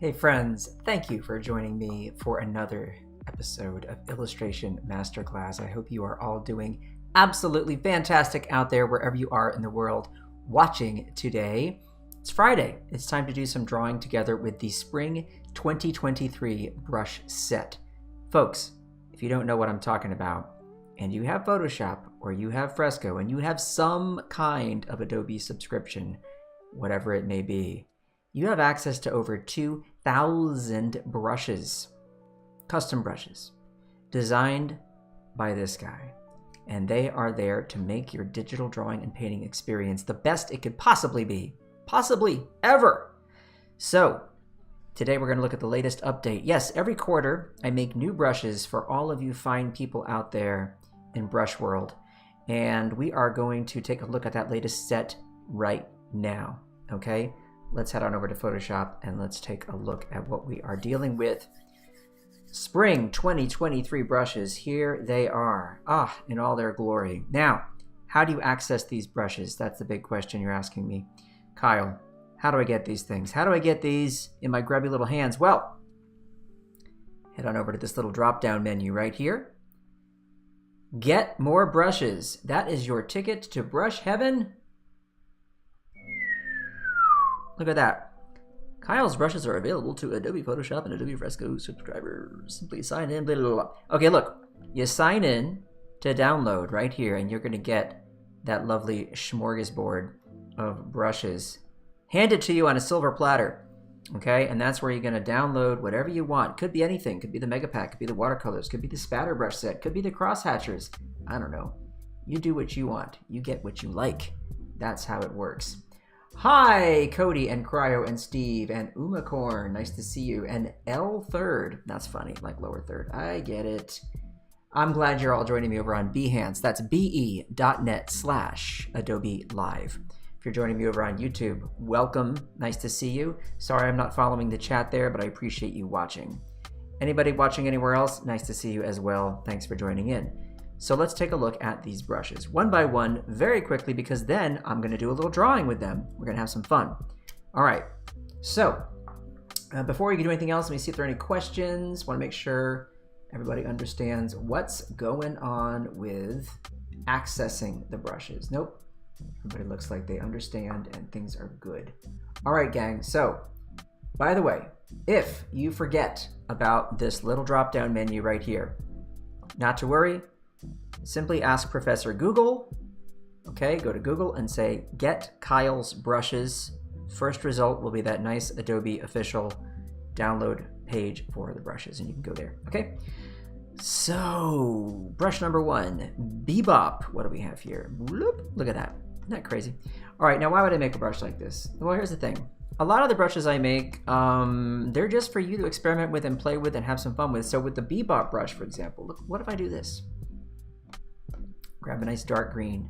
Hey friends, thank you for joining me for another episode of Illustration Masterclass. I hope you are all doing absolutely fantastic out there wherever you are in the world watching today. It's Friday. It's time to do some drawing together with the Spring 2023 brush set. Folks, if you don't know what I'm talking about, and you have Photoshop or you have Fresco and you have some kind of Adobe subscription, whatever it may be, you have access to over 2,000 brushes, custom brushes, designed by this guy. And they are there to make your digital drawing and painting experience the best it could possibly be, possibly ever. So today we're going to look at the latest update. Yes, every quarter I make new brushes for all of you fine people out there in brush world. And we are going to take a look at that latest set right now, okay? Let's head on over to Photoshop and let's take a look at what we are dealing with. Spring 2023 brushes, here they are, in all their glory. Now, how do you access these brushes? That's the big question you're asking me. Kyle, how do I get these things? How do I get these in my grubby little hands? Well, head on over to this little drop-down menu right here. Get more brushes. That is your ticket to brush heaven. Look at that. Kyle's brushes are available to Adobe Photoshop and Adobe Fresco subscribers. Simply sign in, blah, blah, blah. Okay, look. You sign in to download right here, and you're going to get that lovely smorgasbord of brushes handed to you on a silver platter. Okay, and that's where you're going to download whatever you want. Could be anything. Could be the Mega Pack. Could be the watercolors. Could be the Spatter brush set. Could be the Crosshatchers. I don't know. You do what you want. You get what you like. That's how it works. Hi, Cody and Cryo and Steve and Umacorn. Nice to see you. And L third. That's funny, like lower third. I get it. I'm glad you're all joining me over on Behance. That's be.net/Adobe Live. If you're joining me over on YouTube, welcome. Nice to see you. Sorry I'm not following the chat there, but I appreciate you watching. Anybody watching anywhere else? Nice to see you as well. Thanks for joining in. So let's take a look at these brushes one by one very quickly, because then I'm going to do a little drawing with them. We're going to have some fun. All right. So before we can do anything else, let me see if there are any questions. Want to make sure everybody understands what's going on with accessing the brushes. Nope. Everybody looks like they understand and things are good. All right, gang. So by the way, if you forget about this little drop-down menu right here, not to worry. Simply ask Professor Google. Okay, go to Google and say, get Kyle's brushes. First result will be that nice Adobe official download page for the brushes, and you can go there. Okay, so brush number one, Bebop. What do we have here? Bloop. Look at that. Isn't that crazy? All right, now why would I make a brush like this? Well, here's the thing. A lot of the brushes I make, they're just for you to experiment with and play with and have some fun with. So with the Bebop brush, for example, look, what if I do this? Grab a nice dark green,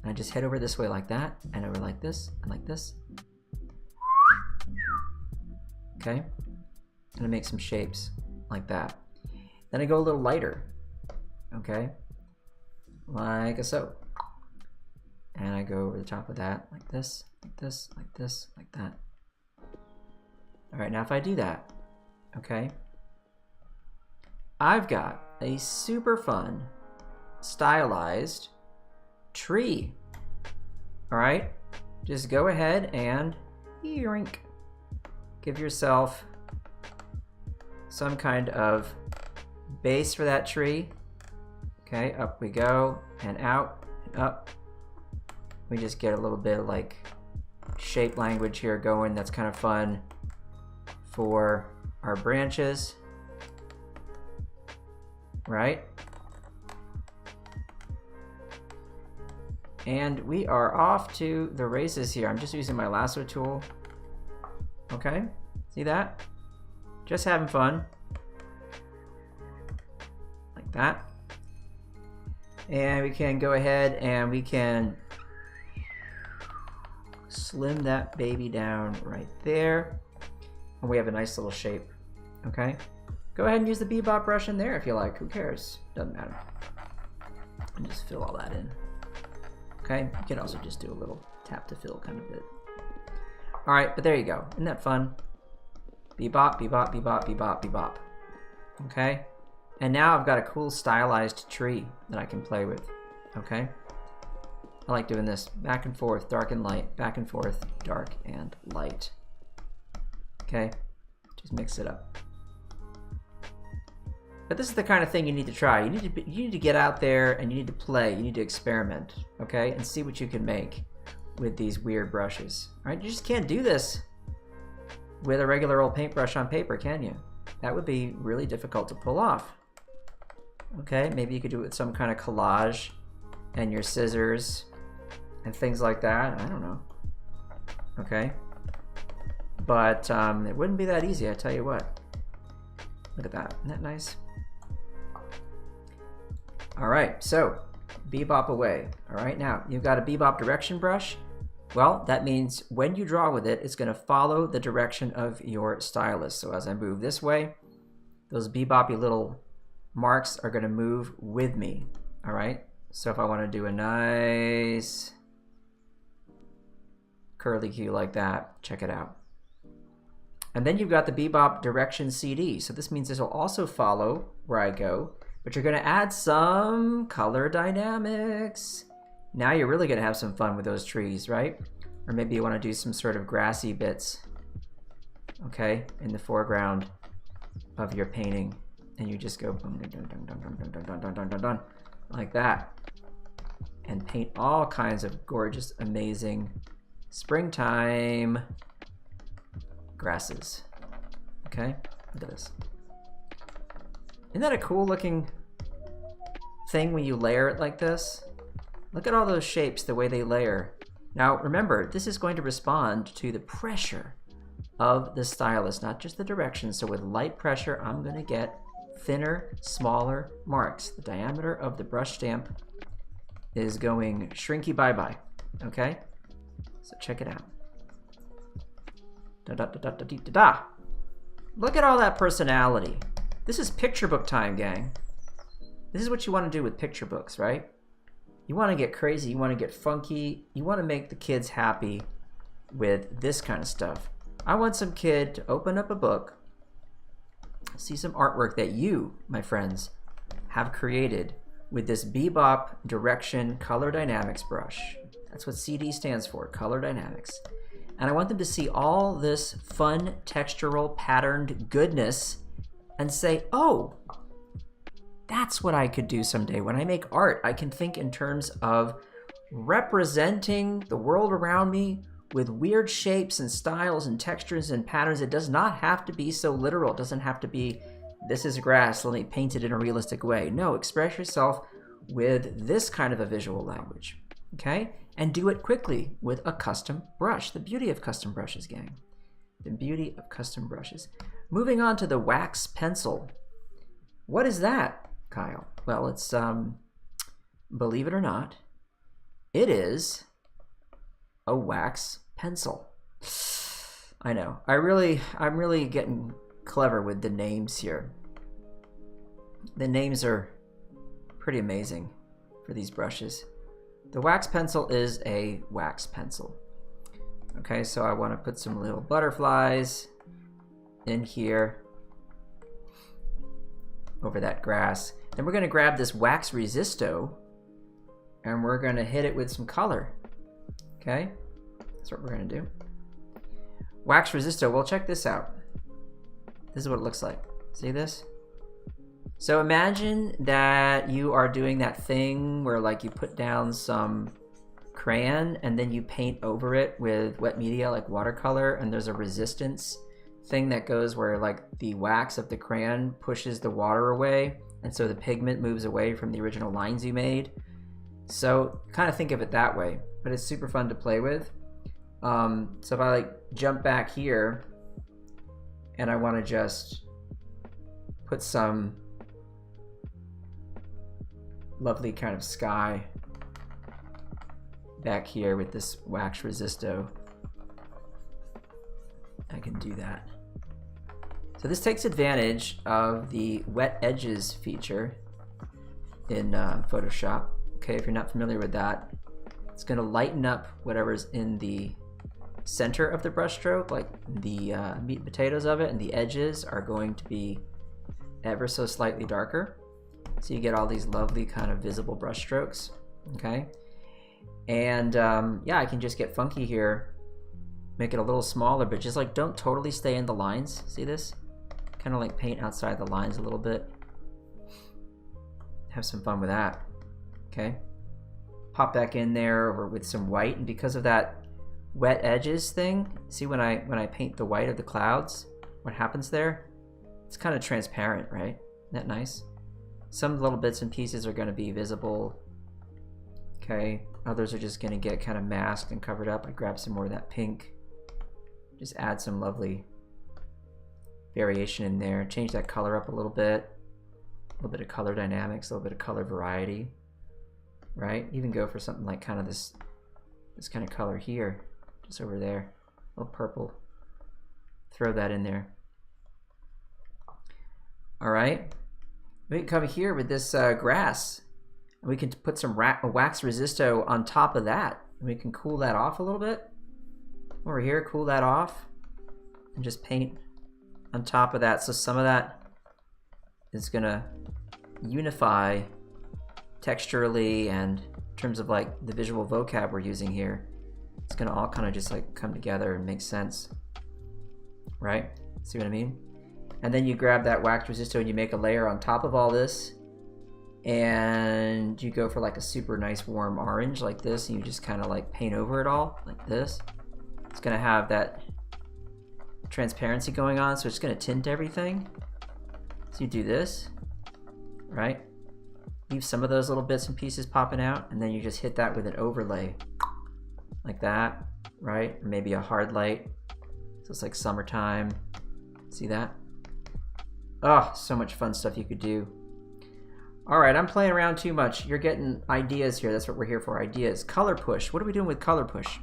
and I just head over this way like that, and over like this, and like this. Okay, and I make some shapes like that. Then I go a little lighter, okay, like so. And I go over the top of that, like this, like this, like this, like that. All right, now if I do that, okay, I've got a super fun, stylized tree. All right, just go ahead and yoink, give yourself some kind of base for that tree. Okay, up we go, and out and up. We just get a little bit of like shape language here going. That's kind of fun for our branches, right? And we are off to the races here. I'm just using my lasso tool. Okay, see that? Just having fun. Like that. And we can go ahead and we can slim that baby down right there. And we have a nice little shape, okay? Go ahead and use the Bebop brush in there if you like. Who cares? Doesn't matter. And just fill all that in. Okay, you can also just do a little tap to fill kind of bit. All right, but there you go. Isn't that fun? Bebop, bebop, bebop, bebop, bebop. Okay? And now I've got a cool stylized tree that I can play with. Okay? I like doing this. Back and forth, dark and light. Back and forth, dark and light. Okay? Just mix it up. But this is the kind of thing you need to try. You need to get out there and you need to play. You need to experiment, okay? And see what you can make with these weird brushes. All right? You just can't do this with a regular old paintbrush on paper, can you? That would be really difficult to pull off. Okay? Maybe you could do it with some kind of collage and your scissors and things like that. I don't know. Okay? But it wouldn't be that easy, I tell you what. Look at that. Isn't that nice? All right, so bebop away. All right, now you've got a bebop direction brush. Well, that means when you draw with it, it's going to follow the direction of your stylus. So as I move this way, those beboppy little marks are going to move with me. All right, so if I want to do a nice curly cue like that, check it out. And then you've got the bebop direction CD. So this means this will also follow where I go, but you're going to add some color dynamics. Now you're really going to have some fun with those trees, right? Or maybe you want to do some sort of grassy bits, okay, in the foreground of your painting. And you just go boom, dun, dun, dun, dun, dun, dun, dun, dun, dun, dun, like that. And paint all kinds of gorgeous, amazing springtime grasses. Okay, look at this. Isn't that a cool looking thing when you layer it like this? Look at all those shapes, the way they layer. Now remember, this is going to respond to the pressure of the stylus, not just the direction. So with light pressure, I'm going to get thinner, smaller marks. The diameter of the brush stamp is going shrinky bye-bye, okay? So check it out. Da, da, da, da, da, da, da. Look at all that personality. This is picture book time, gang. This is what you want to do with picture books, right? You want to get crazy, you want to get funky, you want to make the kids happy with this kind of stuff. I want some kid to open up a book, see some artwork that you, my friends, have created with this bebop direction color dynamics brush. That's what CD stands for, color dynamics. And I want them to see all this fun, textural, patterned goodness and say, oh, that's what I could do someday. When I make art, I can think in terms of representing the world around me with weird shapes and styles and textures and patterns. It does not have to be so literal. It doesn't have to be, this is grass, let me paint it in a realistic way. No, express yourself with this kind of a visual language, okay? And do it quickly with a custom brush. The beauty of custom brushes, gang. The beauty of custom brushes. Moving on to the wax pencil. What is that, Kyle? Well, it's, believe it or not, it is a wax pencil. I know. I'm really getting clever with the names here. The names are pretty amazing for these brushes. The wax pencil is a wax pencil. Okay, so I want to put some little butterflies in here over that grass. Then we're going to grab this wax resisto and we're going to hit it with some color. Okay, that's what we're going to do. Wax resisto, well, check this out. This is what it looks like. See this? So imagine that you are doing that thing where like you put down some crayon and then you paint over it with wet media like watercolor, and there's a resistance thing that goes where like the wax of the crayon pushes the water away, and so the pigment moves away from the original lines you made. So kind of think of it that way, but it's super fun to play with. So if I like jump back here and I want to just put some lovely kind of sky back here with this wax resisto, I can do that. So this takes advantage of the wet edges feature in Photoshop. Okay, if you're not familiar with that, it's going to lighten up whatever's in the center of the brush stroke, like the meat and potatoes of it, and the edges are going to be ever so slightly darker. So you get all these lovely kind of visible brush strokes, okay? And yeah, I can just get funky here, make it a little smaller, but just like don't totally stay in the lines. See this? Kind of like paint outside the lines a little bit. Have some fun with that, okay? Pop back in there over with some white, and because of that wet edges thing, see when I paint the white of the clouds, what happens there? It's kind of transparent, right? Isn't that nice? Some little bits and pieces are going to be visible, okay? Others are just going to get kind of masked and covered up. I grab some more of that pink, just add some lovely variation in there, change that color up a little bit of color dynamics, a little bit of color variety, right? Even go for something like kind of this kind of color here, just over there, a little purple. Throw that in there. All right, we can come here with this grass, and we can put some wax resisto on top of that, and we can cool that off a little bit. Over here, cool that off, and just paint on top of that. So some of that is gonna unify texturally, and in terms of like the visual vocab we're using here, it's gonna all kind of just like come together and make sense, right? See what I mean? And then you grab that wax resisto and you make a layer on top of all this, and you go for like a super nice warm orange like this, and you just kind of like paint over it all like this. It's gonna have that transparency going on, so it's gonna tint everything. So you do this, right? Leave some of those little bits and pieces popping out, and then you just hit that with an overlay like that, right? Or maybe a hard light, so it's like summertime. See that? Oh, so much fun stuff you could do. All right, I'm playing around too much. You're getting ideas here. That's what we're here for, ideas. Color push. What are we doing with color push?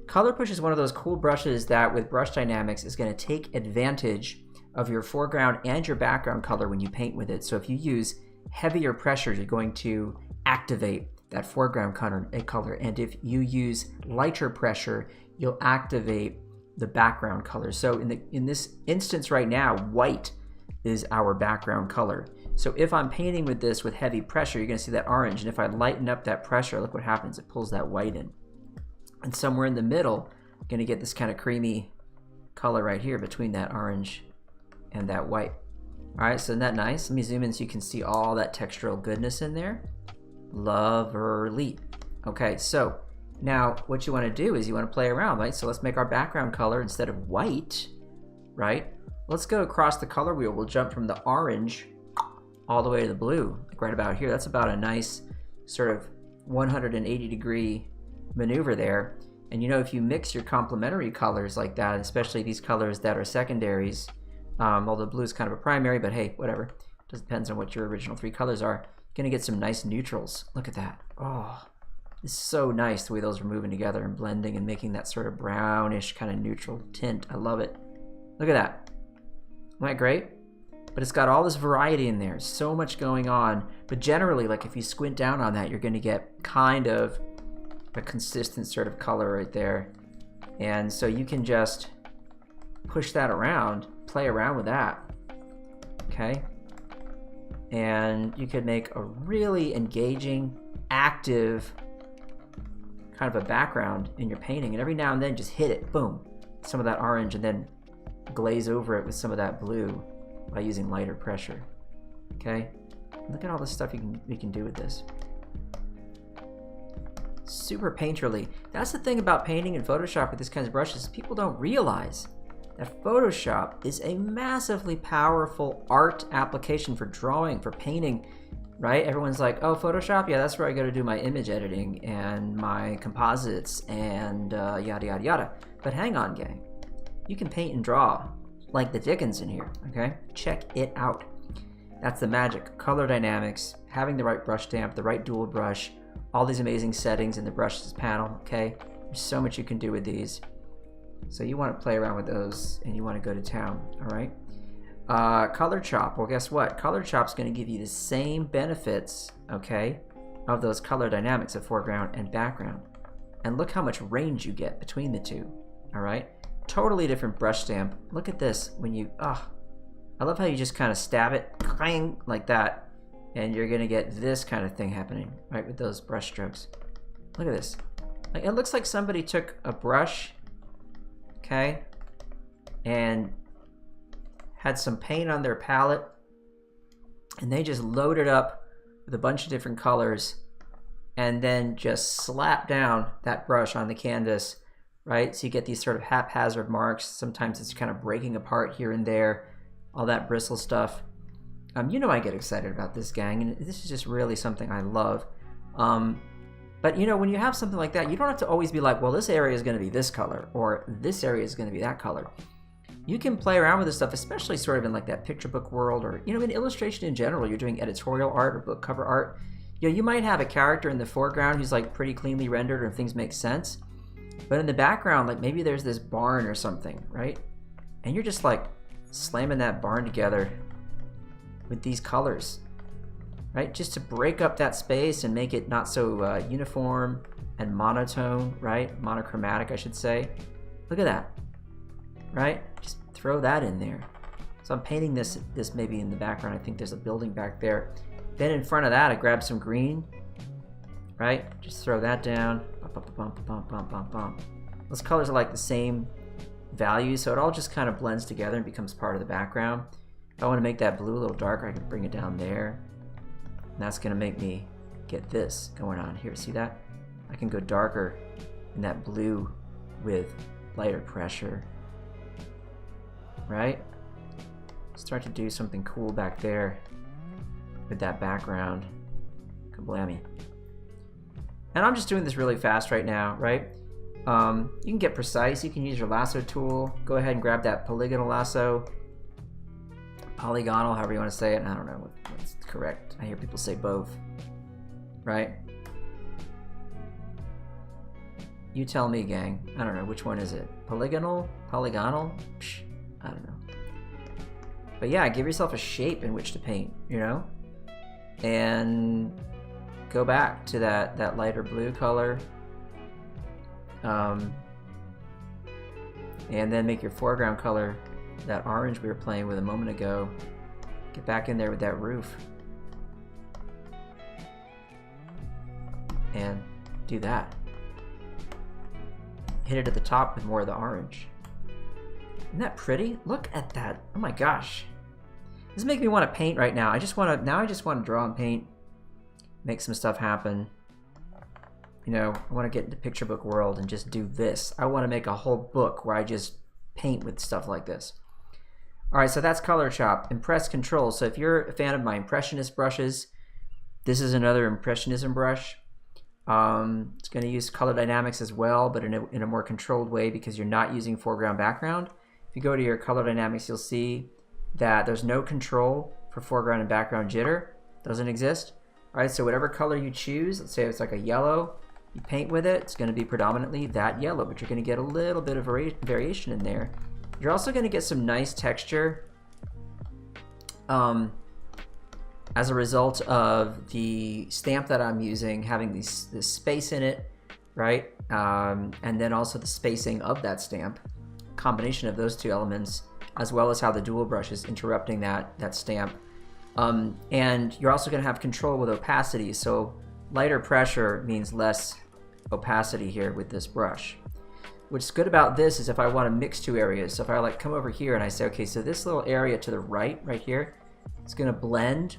Color push is one of those cool brushes that with brush dynamics is going to take advantage of your foreground and your background color when you paint with it. So if you use heavier pressure, you're going to activate that foreground color, and if you use lighter pressure, you'll activate the background color. So in this instance right now, white is our background color. So if I'm painting with this with heavy pressure, you're going to see that orange, and if I lighten up that pressure, look what happens. It pulls that white in. And somewhere in the middle, I'm going to get this kind of creamy color right here between that orange and that white. All right, so isn't that nice? Let me zoom in so you can see all that textural goodness in there. Lovely. Okay, so now what you want to do is you want to play around, right? So let's make our background color, instead of white, right? Let's go across the color wheel. We'll jump from the orange all the way to the blue, like right about here. That's about a nice sort of 180-degree maneuver there. And you know, if you mix your complementary colors like that, especially these colors that are secondaries, although blue is kind of a primary, but hey, whatever. Just depends on what your original three colors are. You're gonna get some nice neutrals. Look at that. Oh, it's so nice the way those are moving together and blending and making that sort of brownish kind of neutral tint. I love it. Look at that. Isn't that great? But it's got all this variety in there. So much going on. But generally, like if you squint down on that, you're gonna get kind of a consistent sort of color right there. And so you can just push that around, play around with that, okay? And you could make a really engaging, active kind of a background in your painting, and every now and then just hit it, boom, some of that orange, and then glaze over it with some of that blue by using lighter pressure, okay? Look at all the stuff you can do with this. Super painterly. That's the thing about painting in Photoshop with these kinds of brushes. People don't realize that Photoshop is a massively powerful art application for drawing, for painting, right? Everyone's like, oh, Photoshop? Yeah, that's where I go to do my image editing and my composites and yada, yada, yada. But hang on, gang. You can paint and draw like the dickens in here, okay? Check it out. That's the magic. Color dynamics, having the right brush stamp, the right dual brush, all these amazing settings in the brushes panel, okay? There's so much you can do with these. So you want to play around with those and you want to go to town, all right? Color chop, well guess what? Color chop's going to give you the same benefits, okay, of those color dynamics of foreground and background. and look how much range you get between the two. All right, totally different brush stamp. Look at this when you, I love how you just kind of stab it, clang, like that, and you're gonna get this kind of thing happening, right, with those brush strokes. Look at this. Like, it looks like somebody took a brush, okay, and had some paint on their palette, and they just loaded up with a bunch of different colors, and then just slap down that brush on the canvas, right? So you get these sort of haphazard marks. Sometimes it's kind of breaking apart here and there, all that bristle stuff. You know I get excited about this, gang, and this is just really something I love. But you know, when you have something like that, you don't have to always be like, well, this area is going to be this color, or this area is going to be that color. You can play around with this stuff, especially sort of in like that picture book world, or, you know, in illustration in general. You're doing editorial art or book cover art. You know, you might have a character in the foreground who's like pretty cleanly rendered and things make sense. But in the background, like maybe there's this barn or something, right? And you're just like slamming that barn together with these colors, right? Just to break up that space and make it not so uniform and monotone, right? Monochromatic, I should say. Look at that, right? Just throw that in there. So I'm painting this maybe in the background. I think there's a building back there. Then in front of that, I grab some green, right? Just throw that down. Those colors are like the same value, so it all just kind of blends together and becomes part of the background. If I want to make that blue a little darker, I can bring it down there. And that's going to make me get this going on here. See that? I can go darker in that blue with lighter pressure, right? Start to do something cool back there with that background. Kablammy. And I'm just doing this really fast right now, right? You can get precise. You can use your lasso tool. Go ahead and grab that polygonal lasso. Polygonal, however you want to say it. I don't know what's correct. I hear people say both, right? You tell me, gang. I don't know. Which one is it? Polygonal? Polygonal? Psh, I don't know. But yeah, give yourself a shape in which to paint, you know? And go back to that lighter blue color. And then make your foreground color that orange we were playing with a moment ago. Get back in there with that roof. And do that. Hit it at the top with more of the orange. Isn't that pretty? Look at that. Oh my gosh. This is making me want to paint right now. I just want to draw and paint. Make some stuff happen. You know, I want to get into picture book world and just do this. I want to make a whole book where I just paint with stuff like this. All right, so that's Color Chop. Impress Control. So if you're a fan of my Impressionist brushes, this is another Impressionism brush. It's going to use color dynamics as well, but in a more controlled way because you're not using foreground background. If you go to your color dynamics, you'll see that there's no control for foreground and background jitter. Doesn't exist. All right, so whatever color you choose, let's say it's like a yellow, you paint with it, it's going to be predominantly that yellow, but you're going to get a little bit of variation in there. You're also going to get some nice texture as a result of the stamp that I'm using having this space in it, right? And then also the spacing of that stamp, combination of those two elements, as well as how the dual brush is interrupting that stamp. And you're also going to have control with opacity, so lighter pressure means less opacity here with this brush. What's good about this is if I want to mix two areas, so if I like come over here and I say, okay, so this little area to the right here, it's going to blend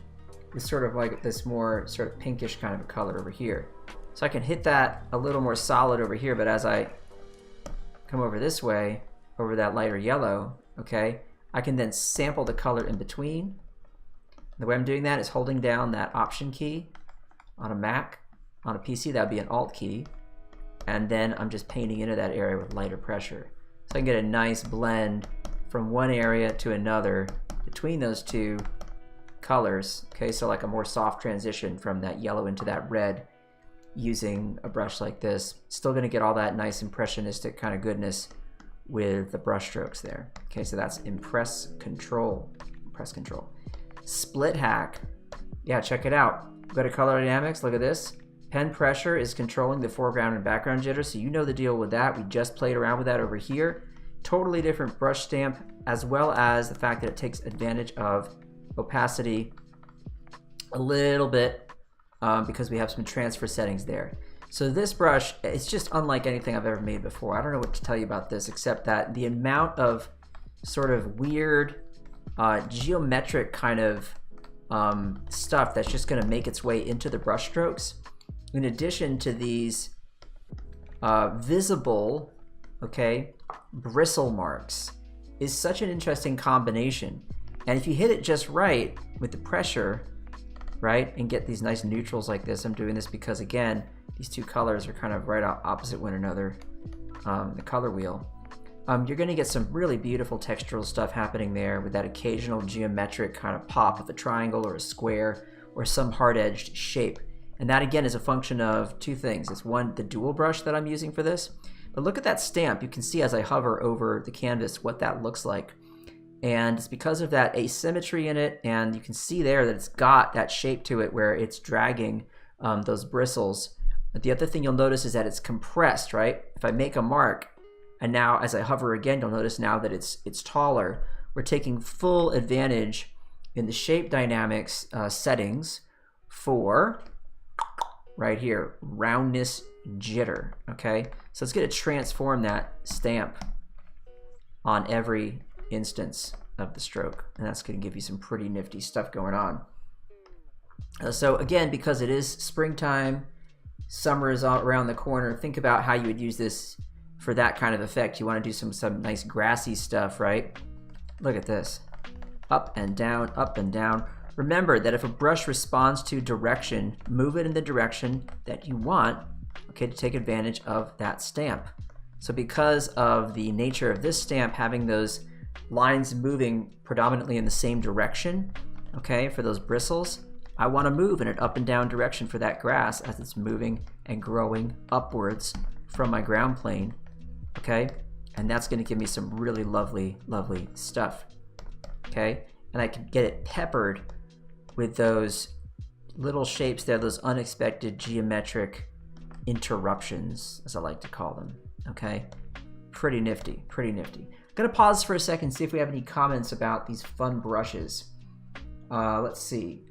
with sort of like this more sort of pinkish kind of a color over here. So I can hit that a little more solid over here, but as I come over this way, over that lighter yellow, okay, I can then sample the color in between. The way I'm doing that is holding down that Option key on a Mac. On a PC, that would be an Alt key. And then I'm just painting into that area with lighter pressure. So I can get a nice blend from one area to another between those two colors. Okay, so like a more soft transition from that yellow into that red using a brush like this. Still going to get all that nice impressionistic kind of goodness with the brush strokes there. Okay, so that's Impress Control. Impress Control. Split Hack. Yeah, check it out. Go to Color Dynamics, look at this. Pen pressure is controlling the foreground and background jitter, so you know the deal with that. We just played around with that over here. Totally different brush stamp, as well as the fact that it takes advantage of opacity a little bit because we have some transfer settings there. So this brush, it's just unlike anything I've ever made before. I don't know what to tell you about this, except that the amount of sort of weird geometric kind of stuff that's just going to make its way into the brush strokes, in addition to these visible, okay, bristle marks, is such an interesting combination. And if you hit it just right with the pressure, right, and get these nice neutrals like this, I'm doing this because, again, these two colors are kind of right opposite one another, the color wheel. You're going to get some really beautiful textural stuff happening there with that occasional geometric kind of pop of a triangle or a square or some hard-edged shape. And that, again, is a function of two things. It's one, the dual brush that I'm using for this. But look at that stamp. You can see as I hover over the canvas what that looks like. And it's because of that asymmetry in it, and you can see there that it's got that shape to it where it's dragging those bristles. But the other thing you'll notice is that it's compressed, right? If I make a mark, and now as I hover again, you'll notice now that it's taller. We're taking full advantage in the shape dynamics settings for, right here, roundness jitter, okay? So it's going to transform that stamp on every instance of the stroke, and that's going to give you some pretty nifty stuff going on. So again, because it is springtime, summer is all around the corner, think about how you would use this for that kind of effect. You want to do some nice grassy stuff, right? Look at this. Up and down, up and down. Remember that if a brush responds to direction, move it in the direction that you want, okay, to take advantage of that stamp. So because of the nature of this stamp having those lines moving predominantly in the same direction, okay, for those bristles, I want to move in an up and down direction for that grass as it's moving and growing upwards from my ground plane, okay? And that's going to give me some really lovely, lovely stuff, okay? And I can get it peppered with those little shapes there, those unexpected geometric interruptions, as I like to call them, okay? Pretty nifty, pretty nifty. I'm going to pause for a second, see if we have any comments about these fun brushes. Let's see.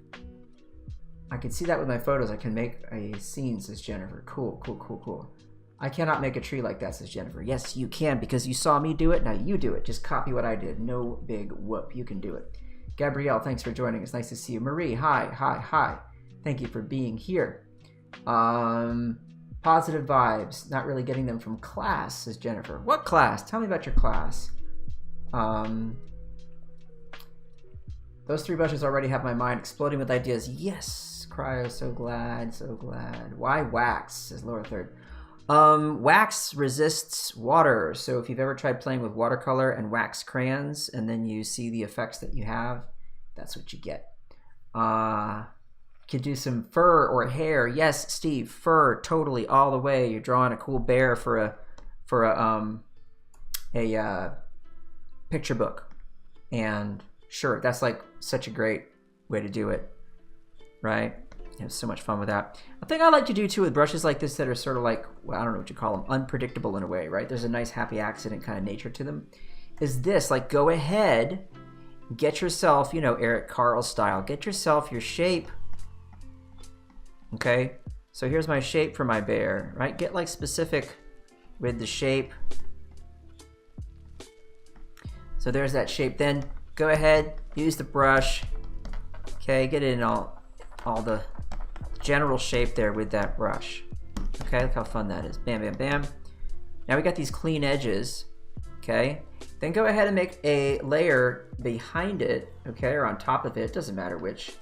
I can see that with my photos. I can make a scene, says Jennifer. Cool, cool, cool, cool. I cannot make a tree like that, says Jennifer. Yes, you can, because you saw me do it. Now you do it. Just copy what I did. No big whoop. You can do it. Gabrielle, thanks for joining. It's nice to see you. Marie, hi, hi, hi. Thank you for being here. Positive vibes. Not really getting them from class, says Jennifer. What class? Tell me about your class. Those three brushes already have my mind exploding with ideas. Yes, Cryo, so glad, so glad. Why wax, says Laura Third. Wax resists water, so if you've ever tried playing with watercolor and wax crayons and then you see the effects that you have, that's what you get. Could do some fur or hair. Yes, Steve, fur, totally, all the way. You're drawing a cool bear for a picture book, and sure, that's like such a great way to do it, right? You have so much fun with that. A thing I like to do too with brushes like this that are sort of like, well, I don't know what you call them, unpredictable in a way, right? There's a nice happy accident kind of nature to them. Is this, like, go ahead, get yourself, you know, Eric Carle style, get yourself your shape. Okay, so here's my shape for my bear, right? Get like specific with the shape. So there's that shape. Then go ahead, use the brush. Okay, get it in all the general shape there with that brush. Okay, look how fun that is. Bam, bam, bam. Now we got these clean edges. Okay, then go ahead and make a layer behind it, okay, or on top of it, doesn't matter which.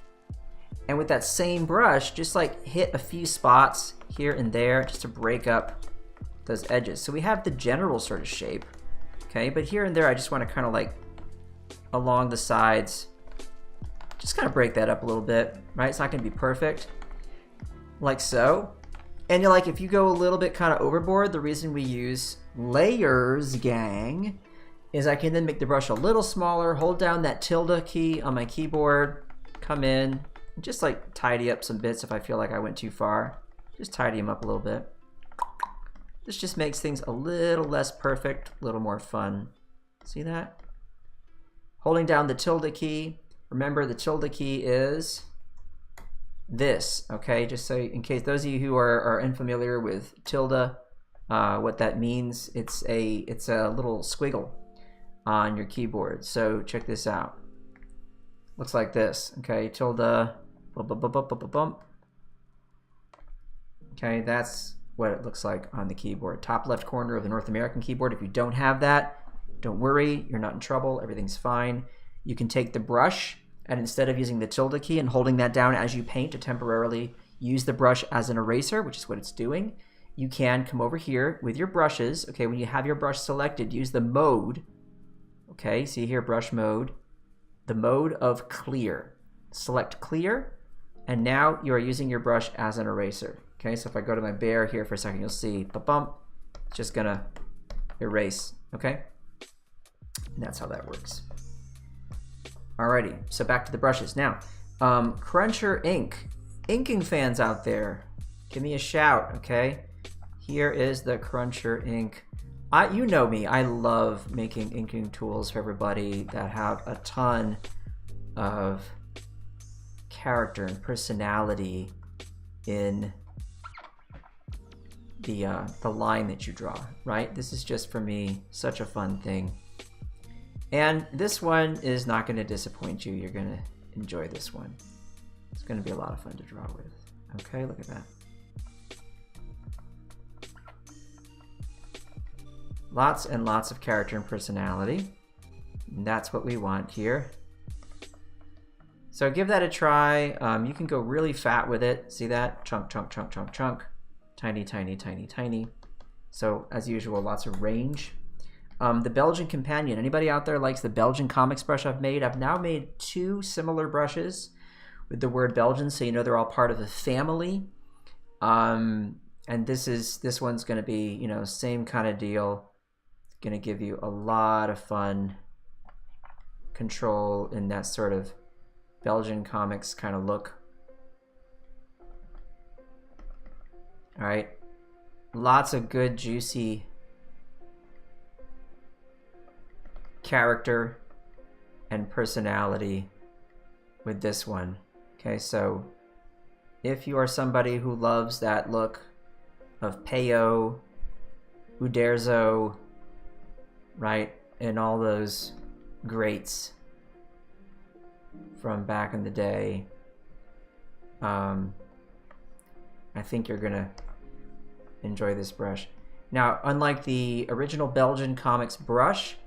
And with that same brush, just like hit a few spots here and there just to break up those edges. So we have the general sort of shape, okay, but here and there I just want to kind of like along the sides, just kind of break that up a little bit, right? It's not going to be perfect, like so. And you're like, if you go a little bit kind of overboard, the reason we use layers, gang, is I can then make the brush a little smaller, hold down that tilde key on my keyboard, come in, just like tidy up some bits if I feel like I went too far. Just tidy them up a little bit. This just makes things a little less perfect, a little more fun. See that? Holding down the tilde key. Remember, the tilde key is this, okay? Just so in case those of you who are unfamiliar with tilde, what that means, it's a little squiggle on your keyboard. So check this out. Looks like this, okay? Tilde, bump. Okay, that's what it looks like on the keyboard. Top left corner of the North American keyboard. If you don't have that, don't worry, you're not in trouble, everything's fine. You can take the brush, and instead of using the tilde key and holding that down as you paint to temporarily use the brush as an eraser, which is what it's doing, you can come over here with your brushes. Okay, when you have your brush selected, use the mode. Okay, see here, brush mode. The mode of clear. Select clear, and now you are using your brush as an eraser. Okay, so if I go to my bear here for a second, you'll see, ba-bump, it's just gonna erase, okay? And that's how that works. Alrighty, so back to the brushes. Now, Cruncher ink. Inking fans out there, give me a shout, okay? Here is the Cruncher ink. You know me, I love making inking tools for everybody that have a ton of character and personality in the line that you draw, right? This is just, for me, such a fun thing. And this one is not going to disappoint you. You're going to enjoy this one. It's going to be a lot of fun to draw with. Okay, look at that. Lots and lots of character and personality. And that's what we want here. So give that a try. You can go really fat with it. See that? Chunk, chunk, chunk, chunk, chunk. Tiny, tiny, tiny, tiny. So as usual, lots of range. The Belgian Companion. Anybody out there likes the Belgian comics brush I've made? I've now made 2 similar brushes with the word Belgian, so you know they're all part of a family. And this one's going to be, you know, same kind of deal. It's going to give you a lot of fun control in that sort of Belgian comics kind of look. All right, lots of good, juicy character and personality with this one. Okay, so if you are somebody who loves that look of Peyo, Uderzo, right, and all those greats from back in the day, I think you're gonna enjoy this brush. Now, unlike the original Belgian comics brush,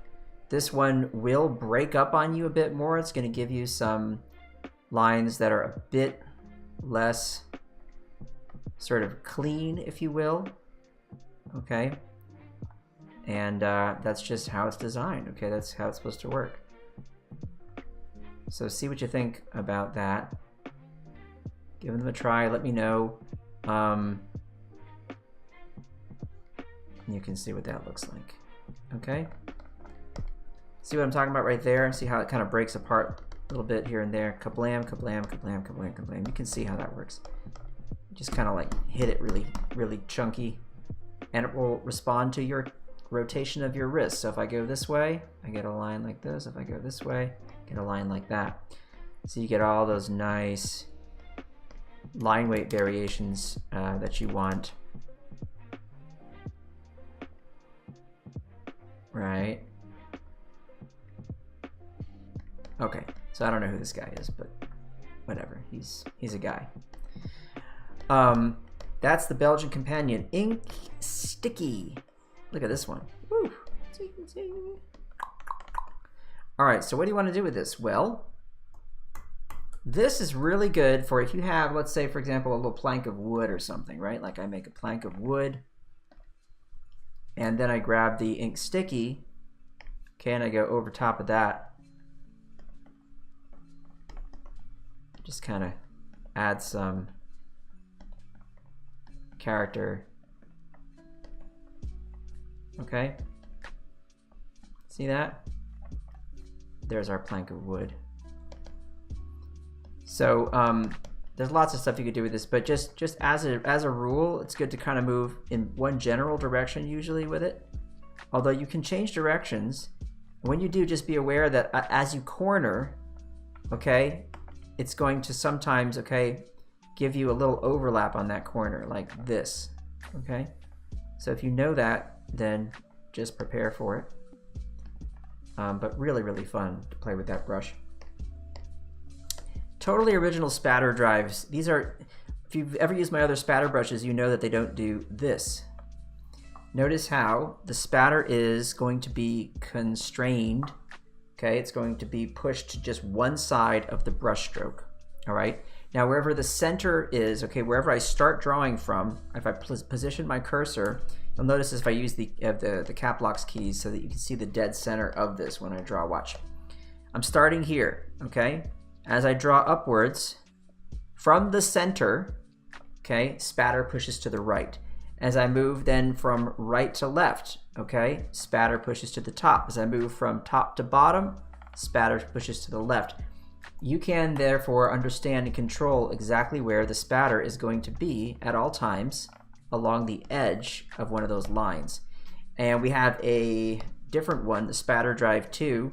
this one will break up on you a bit more. It's going to give you some lines that are a bit less sort of clean, if you will. Okay. And that's just how it's designed. Okay, that's how it's supposed to work. So see what you think about that. Give them a try. Let me know. You can see what that looks like. Okay. See what I'm talking about right there? See how it kind of breaks apart a little bit here and there. Kablam, kablam, kablam, kablam, kablam. You can see how that works. Just kind of like hit it really, really chunky, and it will respond to your rotation of your wrist. So if I go this way, I get a line like this. If I go this way, I get a line like that. So you get all those nice line weight variations that you want. Right. Okay, so I don't know who this guy is, but whatever. He's a guy. That's the Belgian Companion. Ink Sticky. Look at this one. Woo. All right, so what do you want to do with this? Well, this is really good for if you have, let's say, for example, a little plank of wood or something, right? Like I make a plank of wood, and then I grab the Ink Sticky, okay, and I go over top of that. Just kind of add some character. Okay? See that? There's our plank of wood. So There's lots of stuff you could do with this, but just as a rule, it's good to kind of move in one general direction usually with it. Although you can change directions. When you do, just be aware that as you corner, okay, it's going to sometimes, okay, give you a little overlap on that corner like this, okay? So if you know that, then just prepare for it. But really, really fun to play with that brush. Totally original spatter drives. These are, if you've ever used my other spatter brushes, you know that they don't do this. Notice how the spatter is going to be constrained, okay? It's going to be pushed to just one side of the brush stroke, all right? Now, wherever the center is, okay, wherever I start drawing from, if I position my cursor, you'll notice if I use the cap locks keys so that you can see the dead center of this when I draw. Watch. I'm starting here, okay? As I draw upwards from the center, okay, spatter pushes to the right. As I move then from right to left, okay, spatter pushes to the top. As I move from top to bottom, spatter pushes to the left. You can therefore understand and control exactly where the spatter is going to be at all times along the edge of one of those lines. And we have a different one, the Spatter Drive 2,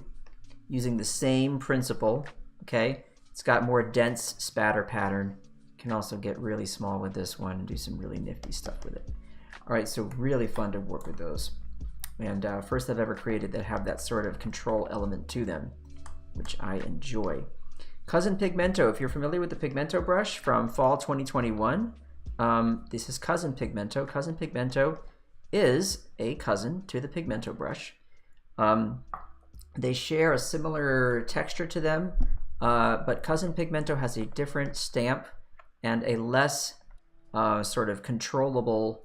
using the same principle, okay? It's got more dense spatter pattern. You can also get really small with this one and do some really nifty stuff with it. All right, so really fun to work with those. And first I've ever created that have that sort of control element to them, which I enjoy. Cousin Pigmento, if you're familiar with the Pigmento brush from fall 2021, this is Cousin Pigmento. Cousin Pigmento is a cousin to the Pigmento brush. They share a similar texture to them, but Cousin Pigmento has a different stamp and a less sort of controllable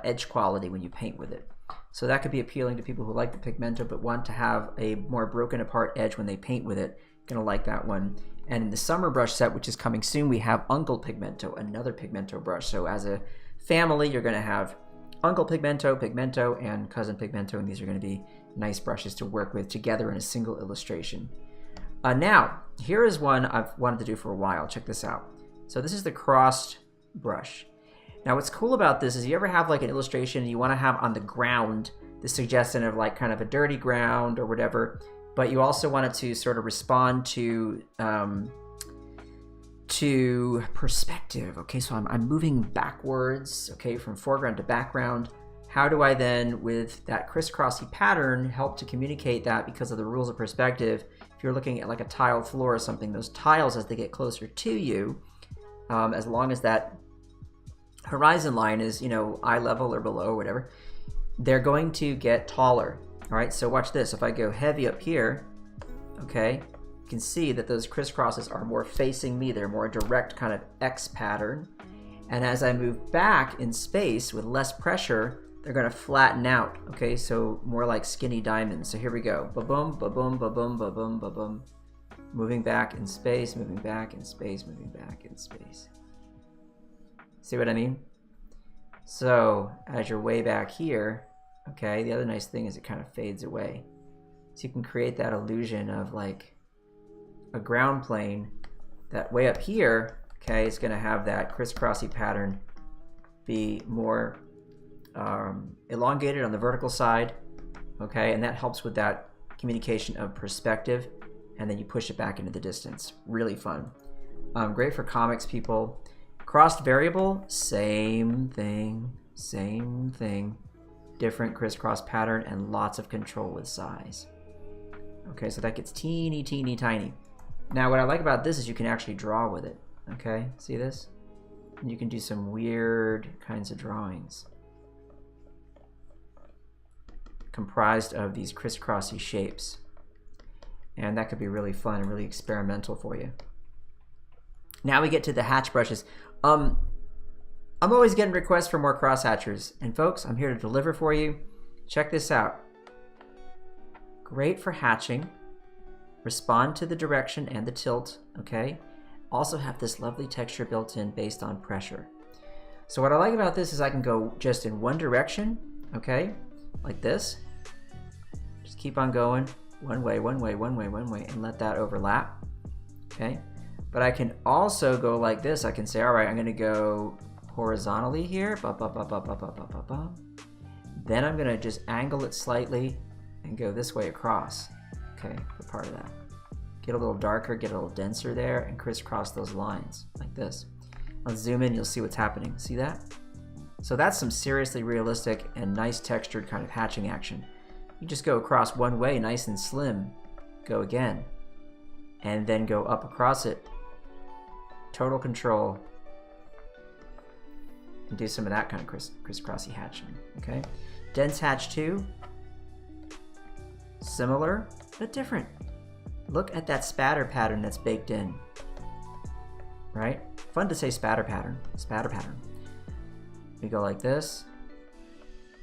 edge quality when you paint with it. So that could be appealing to people who like the Pigmento but want to have a more broken apart edge when they paint with it. Gonna like that one. And in the summer brush set, which is coming soon, we have Uncle Pigmento, another Pigmento brush. So as a family, you're gonna have Uncle Pigmento, Pigmento, and Cousin Pigmento, and these are gonna be nice brushes to work with together in a single illustration. Now, here is one I've wanted to do for a while. Check this out. So this is the crossed brush. Now what's cool about this is you ever have like an illustration you wanna have on the ground, the suggestion of like kind of a dirty ground or whatever, but you also want it to sort of respond to perspective. Okay, so I'm moving backwards, okay, from foreground to background. How do I then, with that crisscrossy pattern, help to communicate that because of the rules of perspective? If you're looking at like a tile floor or something, those tiles, as they get closer to you, as long as that horizon line is, you know, eye level or below or whatever, they're going to get taller. All right, so watch this. If I go heavy up here, okay, you can see that those crisscrosses are more facing me. They're more direct kind of X pattern. And as I move back in space with less pressure, they're gonna flatten out, okay? So more like skinny diamonds. So here we go. Ba-boom, ba-boom, ba-boom, ba-boom, ba-boom. Moving back in space, moving back in space, moving back in space. See what I mean? So as you're way back here, okay, the other nice thing is it kind of fades away. So you can create that illusion of like a ground plane that way up here, okay, is gonna have that crisscrossy pattern be more elongated on the vertical side, okay, and that helps with that communication of perspective, and then you push it back into the distance. Really fun. Great for comics people. Crossed variable, same thing, same thing. Different crisscross pattern and lots of control with size. Okay, so that gets teeny, teeny, tiny. Now what I like about this is you can actually draw with it, okay? See this? And you can do some weird kinds of drawings comprised of these crisscrossy shapes. And that could be really fun and really experimental for you. Now we get to the hatch brushes. I'm always getting requests for more crosshatchers, and folks, I'm here to deliver for you. Check this out. Great for hatching. Respond to the direction and the tilt, okay? Also have this lovely texture built in based on pressure. So what I like about this is I can go just in one direction, okay? Like this. Just keep on going one way, one way, one way, one way, and let that overlap, okay? But I can also go like this. I can say, all right, I'm gonna go horizontally here. Then I'm gonna just angle it slightly and go this way across. Okay, for part of that. Get a little darker, get a little denser there, and crisscross those lines like this. Let's zoom in, you'll see what's happening. See that? So that's some seriously realistic and nice textured kind of hatching action. You just go across one way, nice and slim. Go again. And then go up across it. Total control. And do some of that kind of crisscrossy hatching. Okay? Dense hatch 2. Similar, but different. Look at that spatter pattern that's baked in. Right? Fun to say spatter pattern. Spatter pattern. We go like this.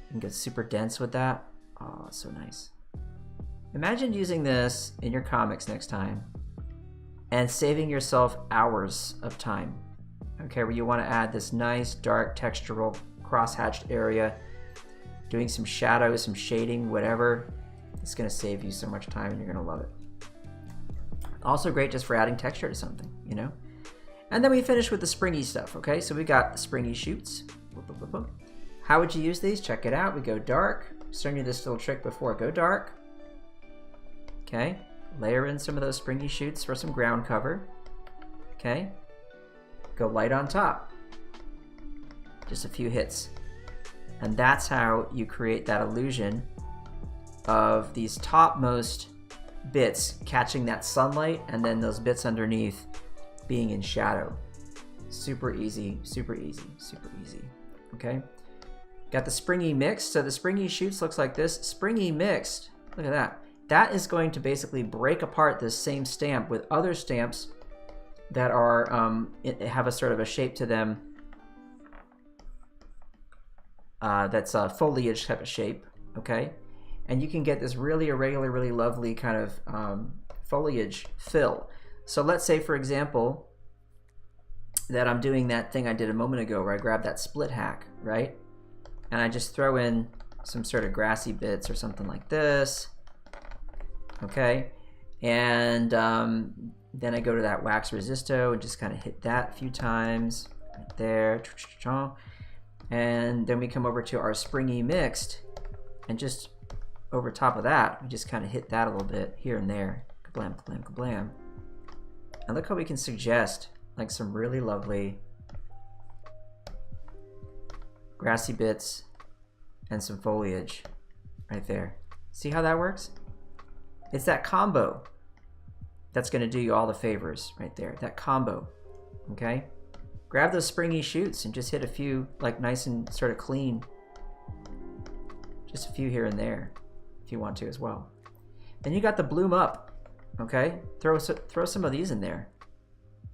You can get super dense with that. Oh, it's so nice. Imagine using this in your comics next time and saving yourself hours of time. Okay, where you want to add this nice, dark, textural, cross-hatched area, doing some shadows, some shading, whatever. It's going to save you so much time and you're going to love it. Also great just for adding texture to something, you know? And then we finish with the springy stuff, okay? So we got the springy shoots. How would you use these? Check it out. We go dark. Showing you this little trick before. Go dark. Okay. Layer in some of those springy shoots for some ground cover. Okay. Go light on top. Just a few hits. And that's how you create that illusion of these topmost bits catching that sunlight and then those bits underneath being in shadow. Super easy, super easy, super easy. Okay. Got the springy mixed. So the springy shoots looks like this. Springy mixed. Look at that. That is going to basically break apart this same stamp with other stamps that are have a sort of a shape to them that's a foliage type of shape. Okay. And you can get this really irregular, really lovely kind of foliage fill. So let's say, for example, that I'm doing that thing I did a moment ago where I grabbed that split hack, right? And I just throw in some sort of grassy bits or something like this. Okay. And then I go to that wax resisto and just kind of hit that a few times right there. And then we come over to our springy mixed and just over top of that, we just kind of hit that a little bit here and there. Kablam, kablam, kablam. And look how we can suggest like some really lovely grassy bits and some foliage right there. See how that works? It's that combo that's going to do you all the favors right there. That combo. Okay? Grab those springy shoots and just hit a few like nice and sort of clean. Just a few here and there if you want to as well. Then you got the bloom up. Okay? Throw some of these in there.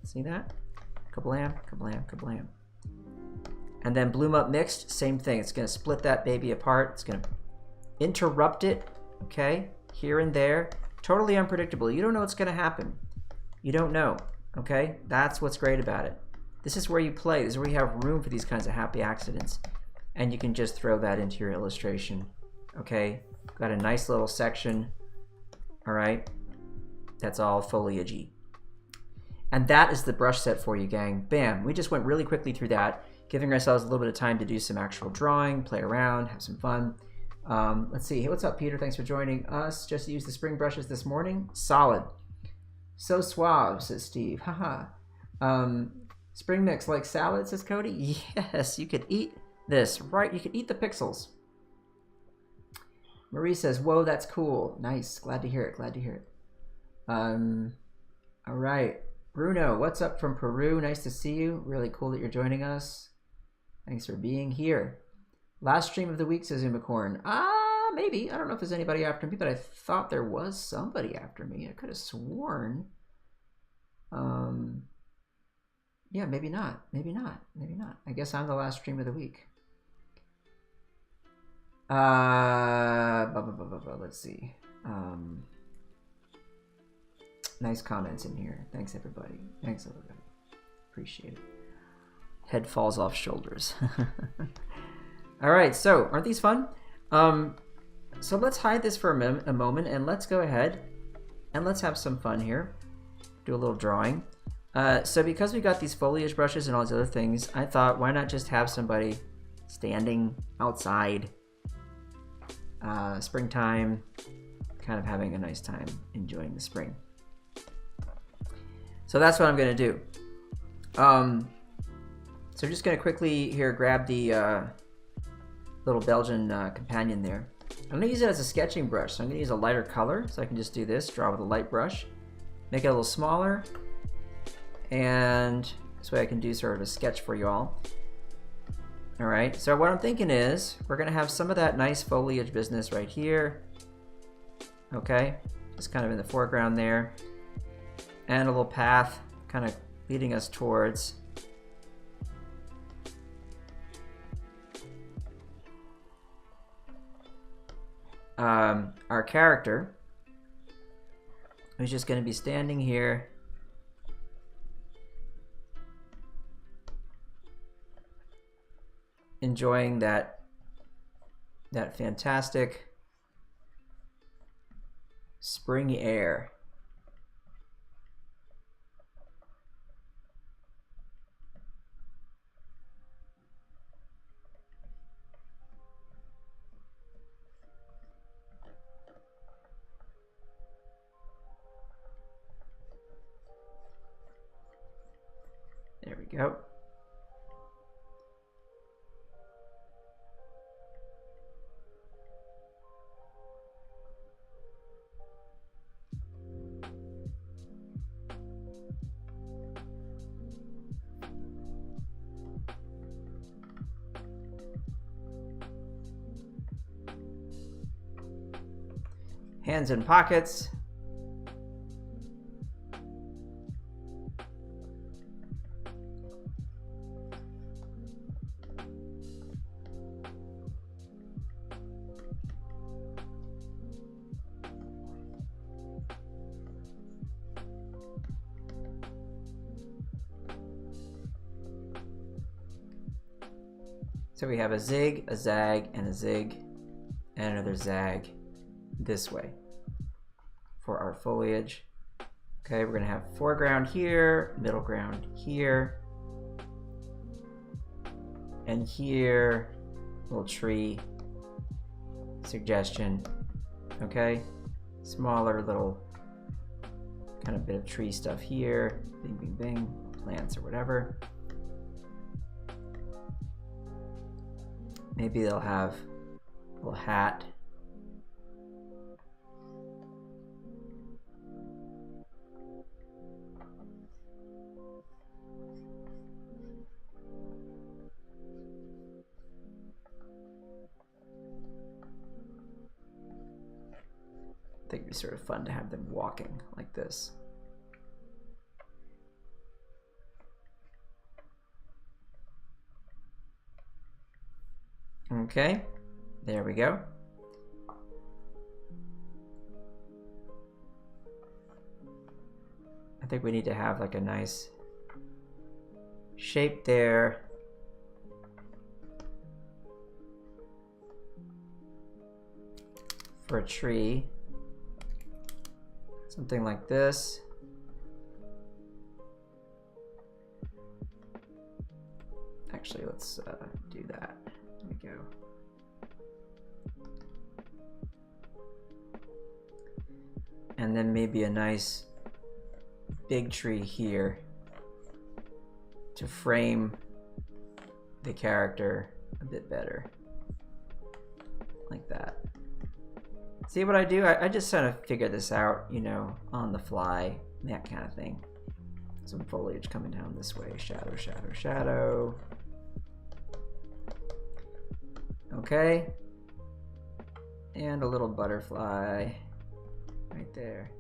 See that? Kablam, kablam, kablam. And then bloom up mixed, same thing. It's going to split that baby apart. It's going to interrupt it, okay? Here and there. Totally unpredictable. You don't know what's going to happen. You don't know, okay? That's what's great about it. This is where you play. This is where you have room for these kinds of happy accidents. And you can just throw that into your illustration, okay? Got a nice little section, all right? That's all foliagey. And that is the brush set for you, gang. Bam. We just went really quickly through that, giving ourselves a little bit of time to do some actual drawing, play around, have some fun. Let's see. Hey, what's up, Peter? Thanks for joining us. Just used the spring brushes this morning. Solid. So suave, says Steve. Haha. Spring mix like salad, says Cody. Yes, you could eat this, right? You could eat the pixels. Marie says, whoa, that's cool. Nice. Glad to hear it. Glad to hear it. All right. Bruno, what's up from Peru? Nice to see you. Really cool that you're joining us. Thanks for being here. Last stream of the week, says Unicorn. Maybe. I don't know if there's anybody after me, but I thought there was somebody after me. I could have sworn. Yeah, maybe not. Maybe not. Maybe not. I guess I'm the last stream of the week. Let's see. Nice comments in here. Thanks, everybody. Thanks, everybody. Appreciate it. Head falls off shoulders. All right, so aren't these fun? So let's hide this for a moment and let's go ahead and let's have some fun here. Do a little drawing. So because we got these foliage brushes and all these other things, I thought, why not just have somebody standing outside, springtime, kind of having a nice time enjoying the spring. So that's what I'm going to do. So I'm just going to quickly here grab the little Belgian companion there. I'm going to use it as a sketching brush. So I'm going to use a lighter color. So I can just do this, draw with a light brush, make it a little smaller. And this way I can do sort of a sketch for you all. All right, so what I'm thinking is we're going to have some of that nice foliage business right here. Okay, just kind of in the foreground there. And a little path kind of leading us towards our character, who's just going to be standing here. Enjoying that fantastic spring air. There we go. Hands in pockets. So we have a zig, a zag, and a zig, and another zag this way for our foliage. Okay, we're gonna have foreground here, middle ground here, and here, little tree suggestion. Okay, smaller little kind of bit of tree stuff here, bing, bing, bing, plants or whatever. Maybe they'll have a little hat. I think it'd be sort of fun to have them walking like this. Okay, there we go. I think we need to have like a nice shape there. For a tree. Something like this. Actually, let's do that. There we go. And then maybe a nice big tree here to frame the character a bit better. Like that. See what I do? I just kind of figure this out, you know, on the fly, that kind of thing. Some foliage coming down this way. Shadow, shadow, shadow. Okay. And a little butterfly right there.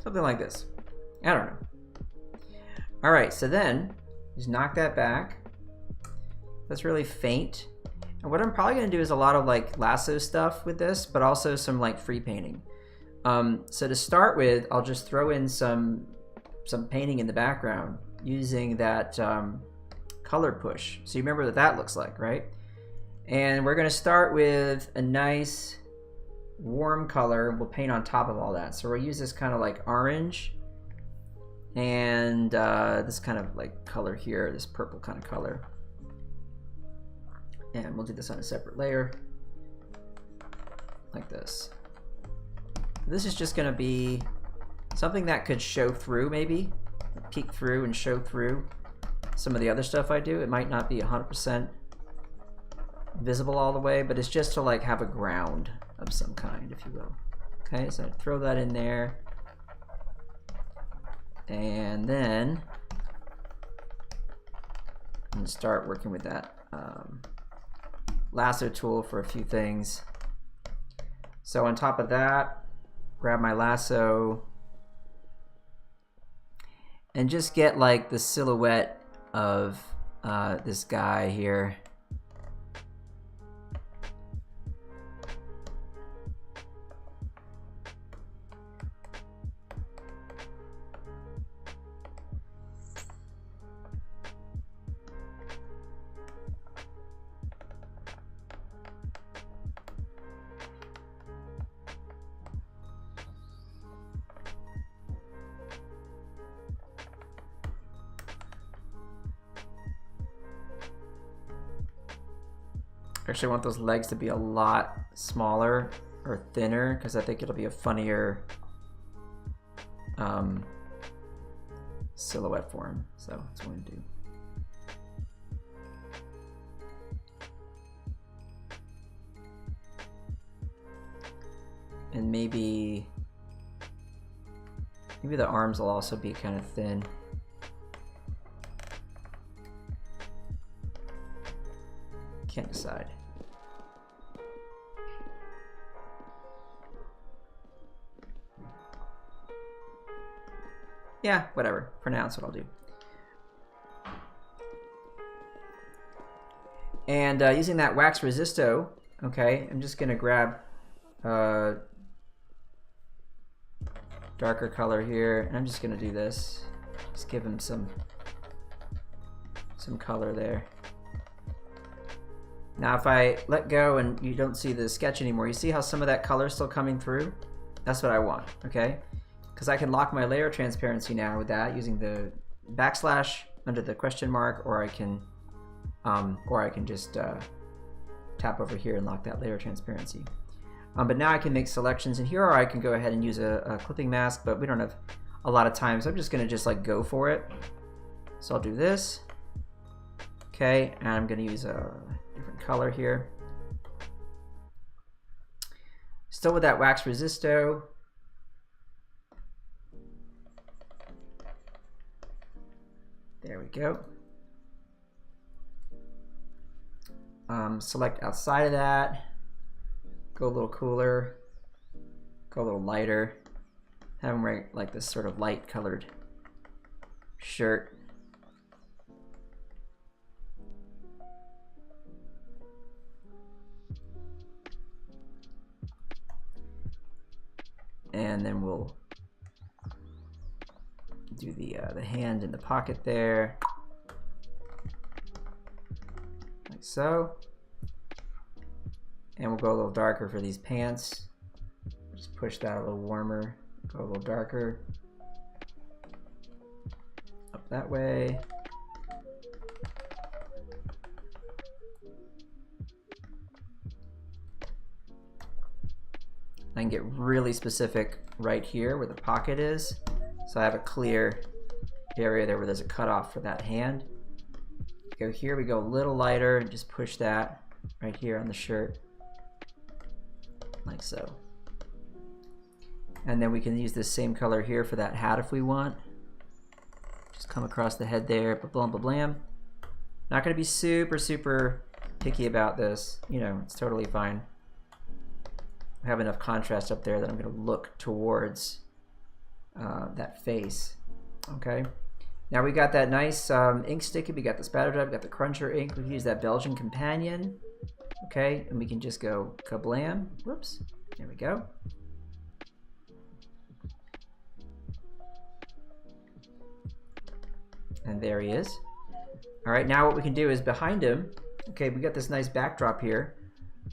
Something like this. I don't know. All right, so then just knock that back. That's really faint. And what I'm probably gonna do is a lot of like lasso stuff with this, but also some like free painting. So to start with, I'll just throw in some some painting in the background using that color push. So you remember what that looks like, right? And we're gonna start with a nice warm color. We'll paint on top of all that. So we'll use this kind of like orange and this kind of like color here, this purple kind of color. And we'll do this on a separate layer like this. This is just gonna be something that could show through, maybe peek through and show through some of the other stuff I do. It might not be 100% visible all the way, but it's just to like have a ground of some kind, if you will. Okay, so I throw that in there, and then I'm gonna start working with that lasso tool for a few things. So on top of that, grab my lasso and just get like the silhouette of this guy here. Actually, I want those legs to be a lot smaller or thinner because I think it'll be a funnier silhouette for him. So that's what I'm going to do. And maybe the arms will also be kind of thin. Can't decide. Yeah, whatever. For now, that's what I'll do. And using that wax resisto, okay, I'm just gonna grab darker color here, and I'm just gonna do this. Just give him some color there. Now if I let go and you don't see the sketch anymore, you see how some of that color is still coming through? That's what I want, okay? Because I can lock my layer transparency now with that using the backslash under the question mark, or I can just tap over here and lock that layer transparency. But now I can make selections in here, or I can go ahead and use a clipping mask, but we don't have a lot of time, so I'm just gonna just like go for it. So I'll do this, okay, and I'm gonna use a different color here. Still with that wax resisto. There we go. Select outside of that. Go a little cooler. Go a little lighter. Have him wear like this sort of light colored shirt. And then we'll do the hand in the pocket there, like so. And we'll go a little darker for these pants. Just push that a little warmer. Go a little darker. Up that way. I can get really specific right here where the pocket is. So I have a clear area there where there's a cutoff for that hand. Go here, we go a little lighter and just push that right here on the shirt, like so. And then we can use this same color here for that hat if we want. Just come across the head there, ba-blam, ba-blam. Not gonna be super picky about this. You know, it's totally fine. I have enough contrast up there that I'm gonna look towards that face. Okay. Now we got that nice ink sticky. We got the spatter drive. We got the cruncher ink. We can use that Belgian companion. Okay, and we can just go kablam. Whoops. There we go. And there he is. All right, now what we can do is behind him, okay, we got this nice backdrop here.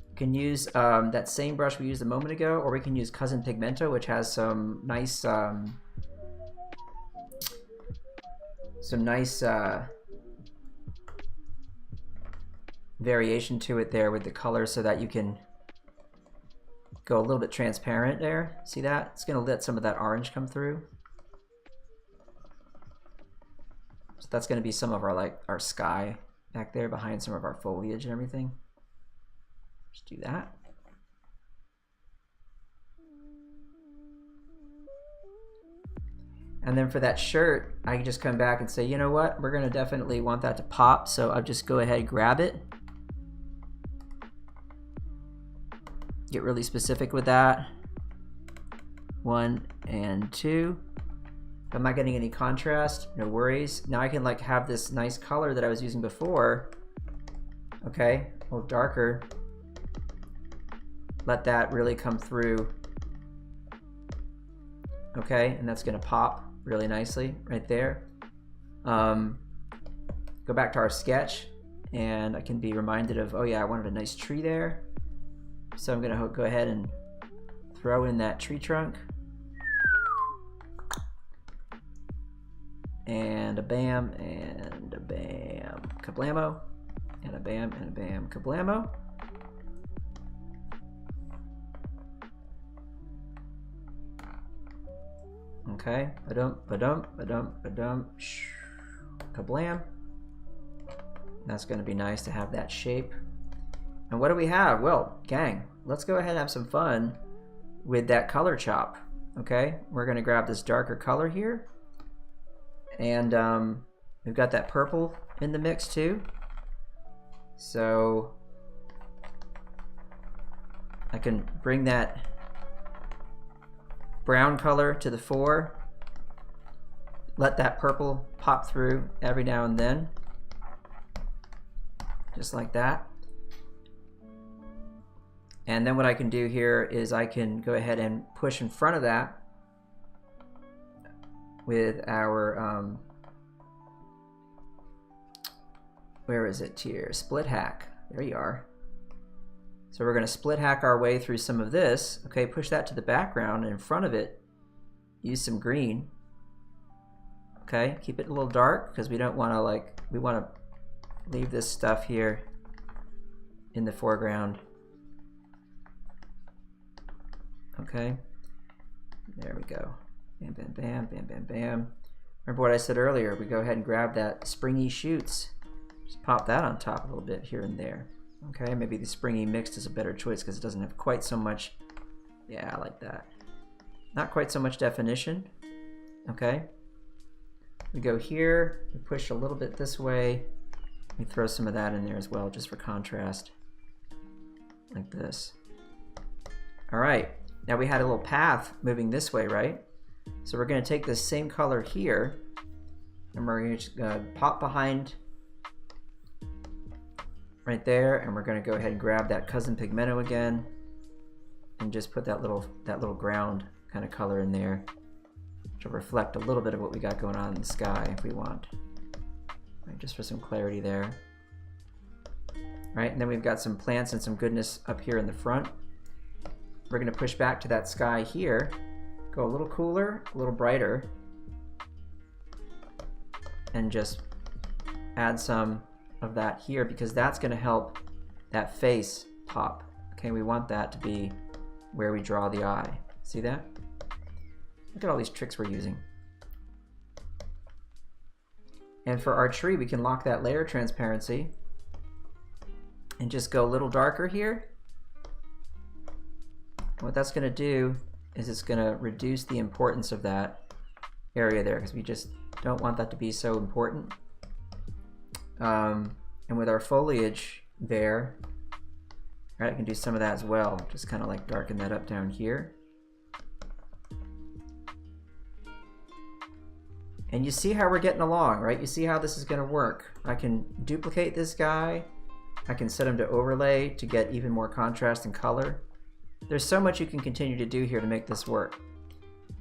We can use that same brush we used a moment ago, or we can use Cousin Pigmento, which has some nice variation to it there with the color, so that you can go a little bit transparent there. See that? It's gonna let some of that orange come through. So that's gonna be some of our sky back there behind some of our foliage and everything. Just do that. And then for that shirt, I can just come back and say, you know what? We're gonna definitely want that to pop, so I'll just go ahead and grab it. Get really specific with that. 1 and 2. If I'm not getting any contrast, no worries. Now I can like have this nice color that I was using before. Okay, a little darker. Let that really come through. Okay, and that's gonna pop really nicely right there. Go back to our sketch, and I can be reminded of, oh yeah, I wanted a nice tree there. So I'm gonna go ahead and throw in that tree trunk. And a bam, and a bam, kablamo. And a bam, and a bam, kablamo. Okay, ba-dum, ba-dum, ba-dum, ba-dum, kablam. That's gonna be nice to have that shape. And what do we have? Well, gang, let's go ahead and have some fun with that color chop. Okay, we're gonna grab this darker color here, and we've got that purple in the mix too. So I can bring that brown color to the fore, let that purple pop through every now and then, just like that. And then what I can do here is I can go ahead and push in front of that with our, where is it here? Split hack. There you are. So we're going to split hack our way through some of this. Okay, push that to the background, and in front of it, use some green. Okay, keep it a little dark because we don't want to we want to leave this stuff here in the foreground. Okay, there we go. Bam, bam, bam, bam, bam, bam. Remember what I said earlier, we go ahead and grab that springy shoots. Just pop that on top a little bit here and there. Okay, maybe the springy mixed is a better choice because it doesn't have quite so much, yeah, I like that. Not quite so much definition. Okay, we go here, we push a little bit this way, we throw some of that in there as well just for contrast, like this. All right, now we had a little path moving this way, right? So we're going to take this same color here, and we're going to pop behind right there, and we're going to go ahead and grab that Cousin Pigmento again, and just put that little ground kind of color in there to reflect a little bit of what we got going on in the sky if we want. Right, just for some clarity there. Right, and then we've got some plants and some goodness up here in the front. We're going to push back to that sky here, go a little cooler, a little brighter, and just add some of that here because that's going to help that face pop. Okay, we want that to be where we draw the eye. See that? Look at all these tricks we're using. And for our tree, we can lock that layer transparency and just go a little darker here. What that's going to do is it's going to reduce the importance of that area there because we just don't want that to be so important. And with our foliage there, right, I can do some of that as well. Just kind of like darken that up down here. And you see how we're getting along, right? You see how this is going to work. I can duplicate this guy. I can set him to overlay to get even more contrast and color. There's so much you can continue to do here to make this work.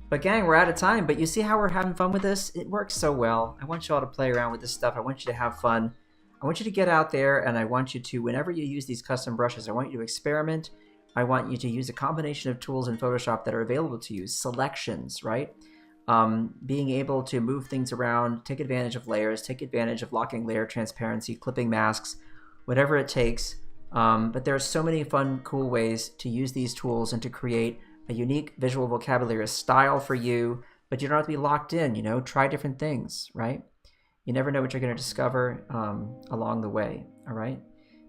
But gang, we're out of time. But you see how we're having fun with this? It works so well. I want you all to play around with this stuff. I want you to have fun. I want you to get out there, and I want you to, whenever you use these custom brushes, I want you to experiment. I want you to use a combination of tools in Photoshop that are available to you. Selections, right? Being able to move things around, take advantage of layers, take advantage of locking layer transparency, clipping masks, whatever it takes. But there are so many fun, cool ways to use these tools and to create a unique visual vocabulary, a style for you, but you don't have to be locked in, you know, try different things, right? You never know what you're going to discover along the way, all right?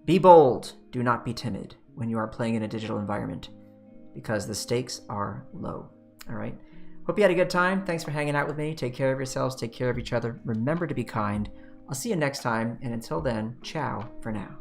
Be bold, do not be timid when you are playing in a digital environment because the stakes are low, all right? Hope you had a good time. Thanks for hanging out with me. Take care of yourselves, take care of each other. Remember to be kind. I'll see you next time, and until then, ciao for now.